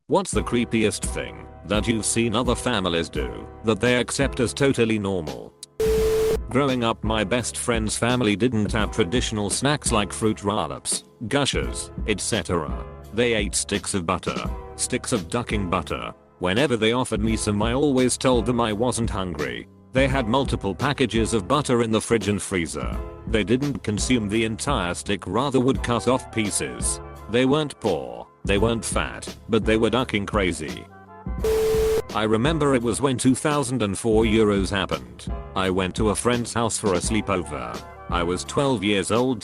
What's the creepiest thing that you've seen other families do that they accept as totally normal? Growing up, my best friend's family didn't have traditional snacks like fruit roll-ups, gushers, etc. They ate sticks of butter, sticks of ducking butter. Whenever they offered me some, I always told them I wasn't hungry. They had multiple packages of butter in the fridge and freezer. They didn't consume the entire stick, rather would cut off pieces. They weren't poor, they weren't fat, but they were ducking crazy. I remember it was when 2004 Euros happened. I went to a friend's house for a sleepover. I was 12 years old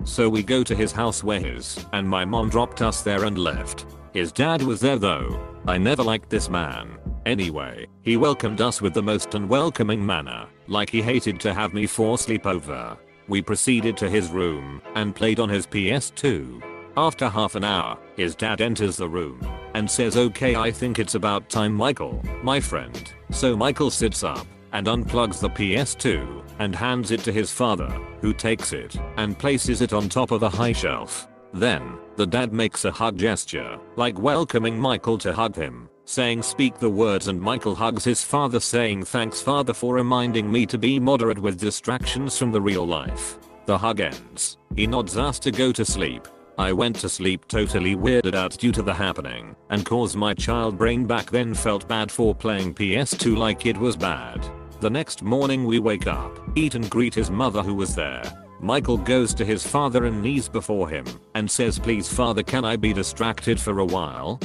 so we go to his house where his and my mom dropped us there and left. His dad was there though. I never liked this man. Anyway, he welcomed us with the most unwelcoming manner, like he hated to have me for sleepover. We proceeded to his room and played on his PS2. After half an hour, his dad enters the room and says, "Okay, I think it's about time, Michael, my friend." So Michael sits up and unplugs the PS2 and hands it to his father, who takes it and places it on top of a high shelf. Then, the dad makes a hug gesture, like welcoming Michael to hug him, saying speak the words, and Michael hugs his father saying, "Thanks father for reminding me to be moderate with distractions from the real life." The hug ends. He nods us to go to sleep. I went to sleep totally weirded out due to the happening, and cause my child brain back then felt bad for playing PS2 like it was bad. The next morning we wake up, eat and greet his mother who was there. Michael goes to his father and knees before him and says, "Please father, can I be distracted for a while?"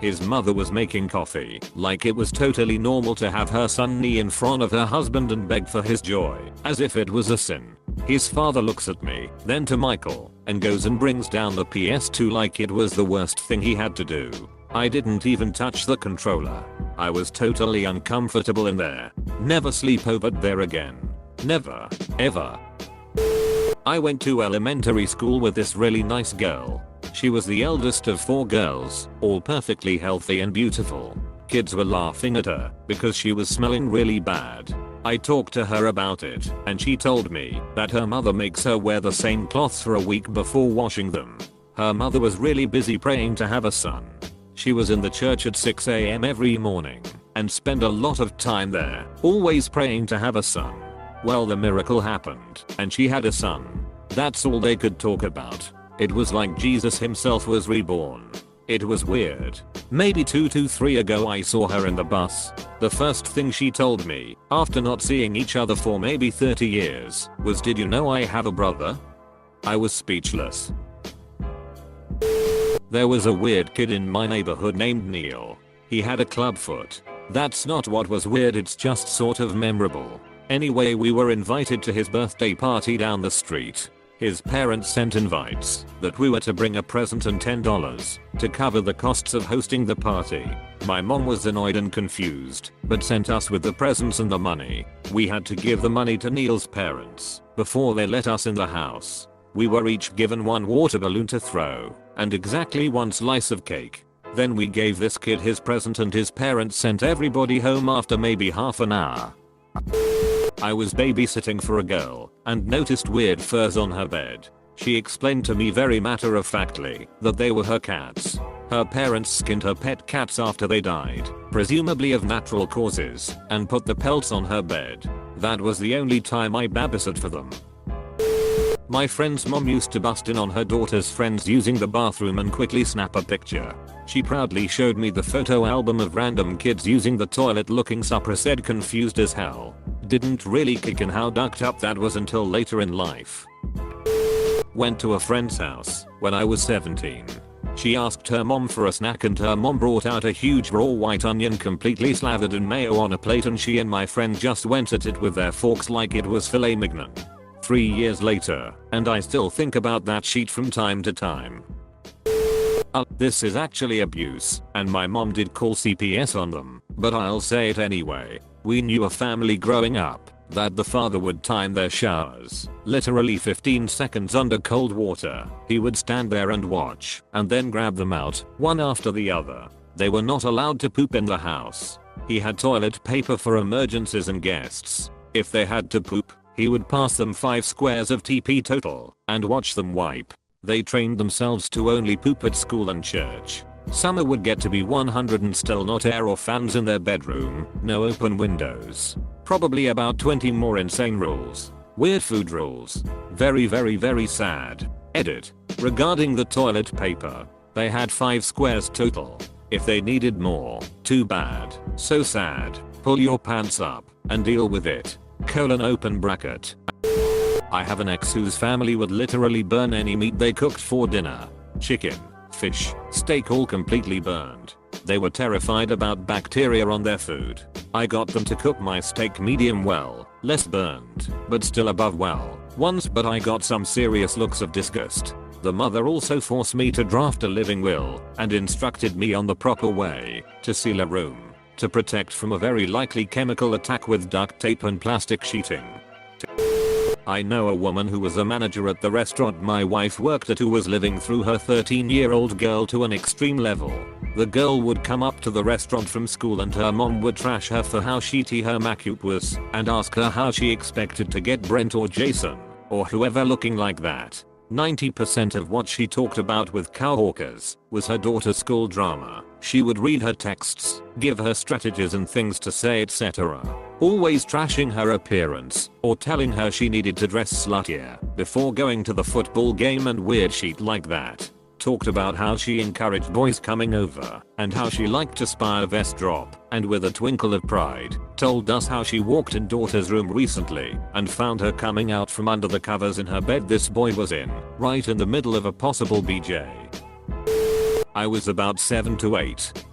His mother was making coffee, like it was totally normal to have her son knee in front of her husband and beg for his joy, as if it was a sin. His father looks at me, then to Michael, and goes and brings down the PS2 like it was the worst thing he had to do. I didn't even touch the controller. I was totally uncomfortable in there. Never sleep over there again. Never, ever. I went to elementary school with this really nice girl. She was the eldest of 4 girls, all perfectly healthy and beautiful. Kids were laughing at her because she was smelling really bad. I talked to her about it, and she told me that her mother makes her wear the same cloths for a week before washing them. Her mother was really busy praying to have a son. She was in the church at 6 AM every morning and spent a lot of time there, always praying to have a son. Well, the miracle happened and she had a son. That's all they could talk about. It was like Jesus himself was reborn. It was weird. Maybe 2 to 3 ago I saw her in the bus. The first thing she told me, after not seeing each other for maybe 30 years, was, "Did you know I have a brother?" I was speechless. There was a weird kid in my neighborhood named Neil. He had a club foot. That's not what was weird, it's just sort of memorable. Anyway, we were invited to his birthday party down the street. His parents sent invites that we were to bring a present and $10 to cover the costs of hosting the party. My mom was annoyed and confused, but sent us with the presents and the money. We had to give the money to Neil's parents before they let us in the house. We were each given 1 water balloon to throw and exactly 1 slice of cake. Then we gave this kid his present and his parents sent everybody home after maybe half an hour. I was babysitting for a girl and noticed weird furs on her bed. She explained to me very matter-of-factly that they were her cats. Her parents skinned her pet cats after they died, presumably of natural causes, and put the pelts on her bed. That was the only time I babysat for them. My friend's mom used to bust in on her daughter's friends using the bathroom and quickly snap a picture. She proudly showed me the photo album of random kids using the toilet looking suppressed, confused as hell. Didn't really kick in how ducked up that was until later in life. Went to a friend's house when I was 17. She asked her mom for a snack and her mom brought out a huge raw white onion completely slathered in mayo on a plate, and she and my friend just went at it with their forks like it was filet mignon. 3 years later, and I still think about that sheet from time to time. This is actually abuse, and my mom did call CPS on them, but I'll say it anyway. We knew a family growing up that the father would time their showers, literally 15 seconds under cold water. He would stand there and watch, and then grab them out, one after the other. They were not allowed to poop in the house. He had toilet paper for emergencies and guests. If they had to poop, he would pass them 5 squares of TP total and watch them wipe. They trained themselves to only poop at school and church. Summer would get to be 100 and still not air or fans in their bedroom, no open windows. Probably about 20 more insane rules. Weird food rules. Very sad. Edit. Regarding the toilet paper, they had 5 squares total. If they needed more, too bad. So sad. Pull your pants up and deal with it. Open bracket. I have an ex whose family would literally burn any meat they cooked for dinner. Chicken, fish, steak, all completely burned. They were terrified about bacteria on their food. I got them to cook my steak medium well, less burned, but still above well, once, but I got some serious looks of disgust. The mother also forced me to draft a living will and instructed me on the proper way to seal a room to protect from a very likely chemical attack with duct tape and plastic sheeting. I know a woman who was a manager at the restaurant my wife worked at who was living through her 13-year-old girl to an extreme level. The girl would come up to the restaurant from school and her mom would trash her for how shitty her makeup was and ask her how she expected to get Brent or Jason or whoever looking like that. 90% of what she talked about with cowhawkers was her daughter's school drama. She would read her texts, give her strategies and things to say, etc. Always trashing her appearance or telling her she needed to dress sluttier before going to the football game and weird shit like that. Talked about how she encouraged boys coming over and how she liked to spy a vest drop, and with a twinkle of pride told us how she walked in daughter's room recently and found her coming out from under the covers in her bed this boy was in, right in the middle of a possible BJ. I was about 7 to 8.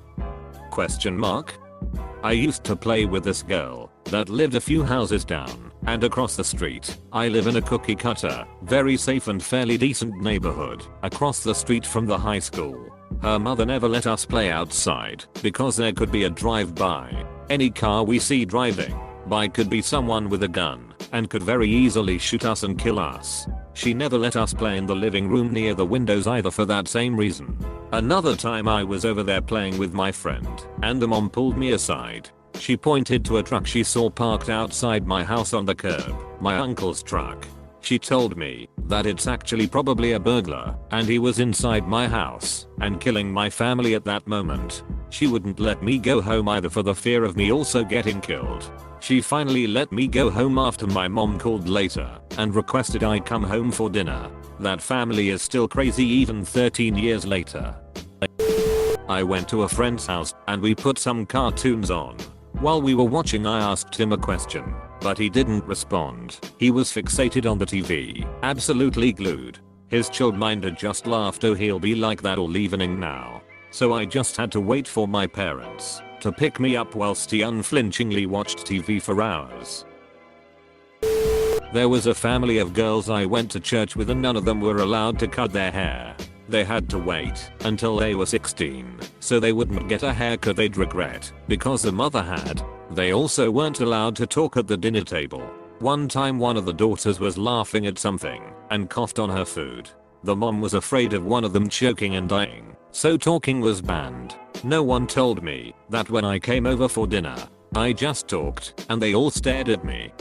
I used to play with this girl that lived a few houses down and across the street. I live in a cookie cutter, very safe and fairly decent neighborhood across the street from the high school. Her mother never let us play outside because there could be a drive-by. Any car we see driving by could be someone with a gun and could very easily shoot us and kill us. She never let us play in the living room near the windows either for that same reason. Another time I was over there playing with my friend and the mom pulled me aside. She pointed to a truck she saw parked outside my house on the curb, my uncle's truck. She told me that it's actually probably a burglar and he was inside my house and killing my family at that moment. She wouldn't let me go home either for the fear of me also getting killed. She finally let me go home after my mom called later and requested I come home for dinner. That family is still crazy even 13 years later. I went to a friend's house and we put some cartoons on. While we were watching I asked him a question, but he didn't respond. He was fixated on the TV, absolutely glued. His childminder just laughed, oh he'll be like that all evening now. So I just had to wait for my parents to pick me up whilst he unflinchingly watched TV for hours. There was a family of girls I went to church with and none of them were allowed to cut their hair. They had to wait until they were 16 so they wouldn't get a haircut they'd regret because the mother had. They also weren't allowed to talk at the dinner table. One time one of the daughters was laughing at something and coughed on her food. The mom was afraid of one of them choking and dying, so talking was banned. No one told me that when I came over for dinner. I just talked and they all stared at me.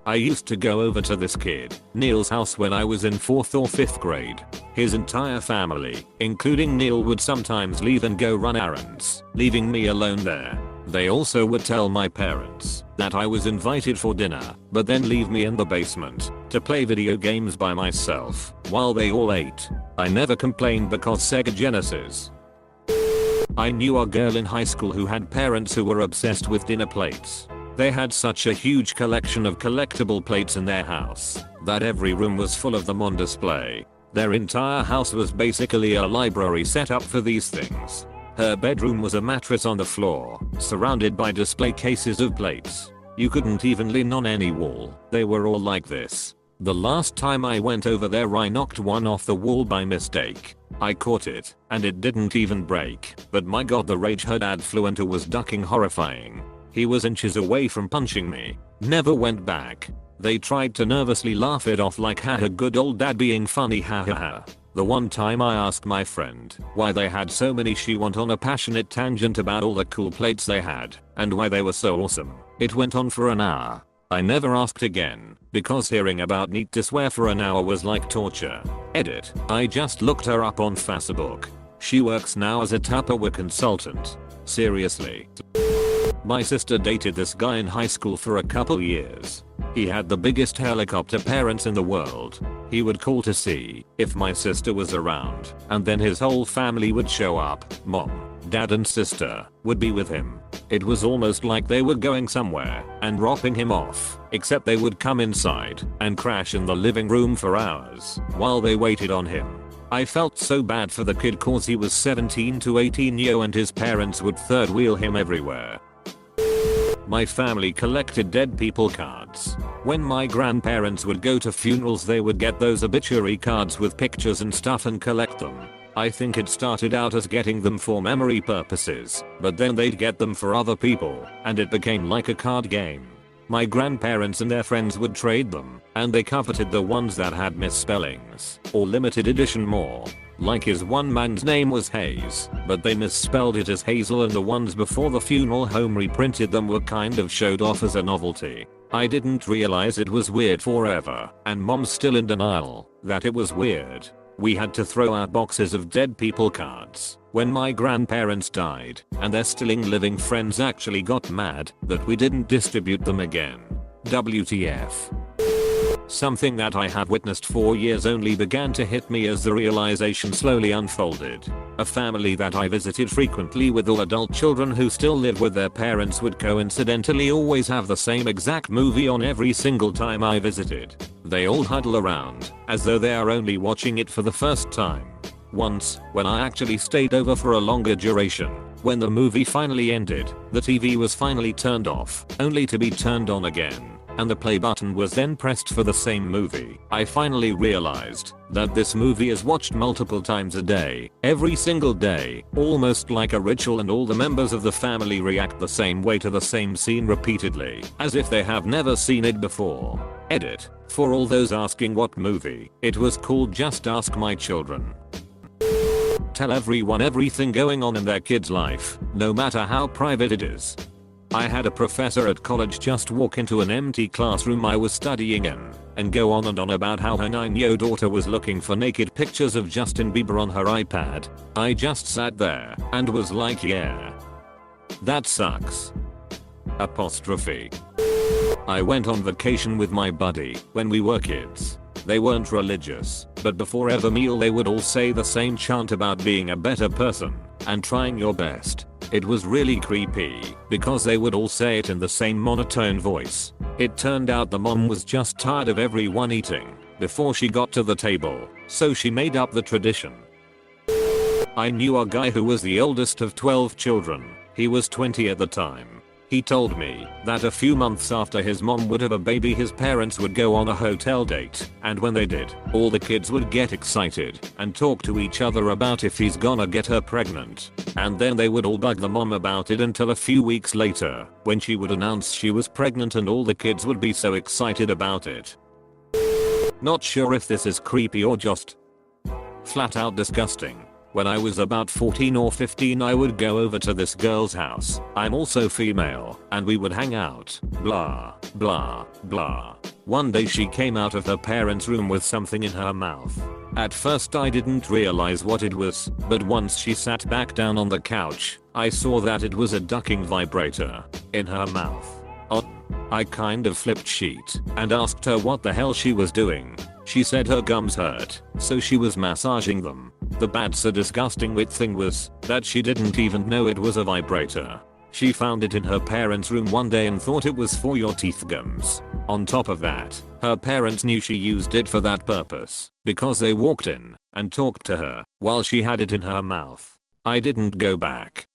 I used to go over to this kid, Neil's house when I was in 4th or 5th grade. His entire family, including Neil, would sometimes leave and go run errands, leaving me alone there. They also would tell my parents that I was invited for dinner, but then leave me in the basement to play video games by myself while they all ate. I never complained because Sega Genesis. I knew a girl in high school who had parents who were obsessed with dinner plates. They had such a huge collection of collectible plates in their house that every room was full of them on display. Their entire house was basically a library set up for these things. Her bedroom was a mattress on the floor, surrounded by display cases of plates. You couldn't even lean on any wall. They were all like this. The last time I went over there I knocked one off the wall by mistake. I caught it, and it didn't even break. But my god, the rage her dad flew into was ducking horrifying. He was inches away from punching me. Never went back. They tried to nervously laugh it off like haha, good old dad being funny, haha. The one time I asked my friend why they had so many, she went on a passionate tangent about all the cool plates they had and why they were so awesome. It went on for an hour. I never asked again because hearing about need to swear for an hour was like torture. Edit. I just looked her up on Facebook. She works now as a Tupperware consultant. Seriously. My sister dated this guy in high school for a couple years. He had the biggest helicopter parents in the world. He would call to see if my sister was around, and then his whole family would show up. Mom, dad and sister would be with him. It was almost like they were going somewhere and dropping him off, except they would come inside and crash in the living room for hours while they waited on him. I felt so bad for the kid cause he was 17 to 18 and his parents would third wheel him everywhere. My family collected dead people cards. When my grandparents would go to funerals they would get those obituary cards with pictures and stuff and collect them. I think it started out as getting them for memory purposes, but then they'd get them for other people, and it became like a card game. My grandparents and their friends would trade them, and they coveted the ones that had misspellings or limited edition more. Like his one man's name was Hayes, but they misspelled it as Hazel, and the ones before the funeral home reprinted them were kind of showed off as a novelty. I didn't realize it was weird forever, and mom's still in denial that it was weird. We had to throw out boxes of dead people cards when my grandparents died, and their still living friends actually got mad that we didn't distribute them again. WTF. Something that I have witnessed for years only began to hit me as the realization slowly unfolded. A family that I visited frequently with all adult children who still live with their parents would coincidentally always have the same exact movie on every single time I visited. They all huddle around as though they are only watching it for the first time. Once, when I actually stayed over for a longer duration, when the movie finally ended, the TV was finally turned off, only to be turned on again, and the play button was then pressed for the same movie. I finally realized that this movie is watched multiple times a day, every single day, almost like a ritual, and all the members of the family react the same way to the same scene repeatedly, as if they have never seen it before. Edit. For all those asking what movie, it was called Just Ask My Children. Tell everyone everything going on in their kid's life, no matter how private it is. I had a professor at college just walk into an empty classroom I was studying in and go on and on about how her 9-year-old daughter was looking for naked pictures of Justin Bieber on her iPad. I just sat there and was like, yeah, that sucks. Apostrophe. I went on vacation with my buddy when we were kids. They weren't religious, but before every meal they would all say the same chant about being a better person and trying your best. It was really creepy because they would all say it in the same monotone voice. It turned out the mom was just tired of everyone eating before she got to the table, so she made up the tradition. I knew a guy who was the oldest of 12 children. He was 20 at the time. He told me that a few months after his mom would have a baby his parents would go on a hotel date, and when they did, all the kids would get excited and talk to each other about if he's gonna get her pregnant, and then they would all bug the mom about it until a few weeks later when she would announce she was pregnant and all the kids would be so excited about it. Not sure if this is creepy or just flat out disgusting. When I was about 14 or 15 I would go over to this girl's house. I'm also female, and we would hang out, blah, blah, blah. One day she came out of her parents' room with something in her mouth. At first I didn't realize what it was, but once she sat back down on the couch, I saw that it was a ducking vibrator in her mouth. I kind of flipped sheet and asked her what the hell she was doing. She said her gums hurt, so she was massaging them. The bad so disgusting wit thing was that she didn't even know it was a vibrator. She found it in her parents' room one day and thought it was for your teeth gums. On top of that, her parents knew she used it for that purpose because they walked in and talked to her while she had it in her mouth. I didn't go back